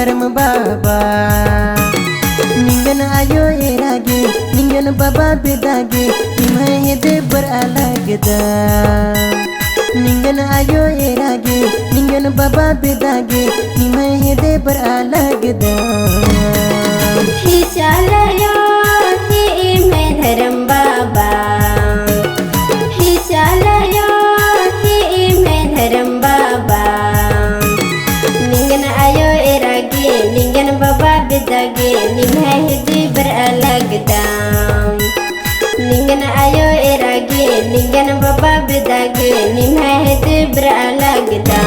धर्म बाबा निंगन आयो एरागे निंगन बाबा बेदागे निम्हे दे बर अलगदा निंगन आयो एरागे निंगन बाबा बेदागे निम्हे दे बर अलगदा ही चालयो ही मैं धर्म बाबा ही चालयो ही मैं धर्म बाबा निंगन आयो एरागे निंगन बाबा बेदागे निम्हे दे बर अलगदा निंगन आयो एरागे निंगन बाबा बेदागे निम्हे दे बर अलगदा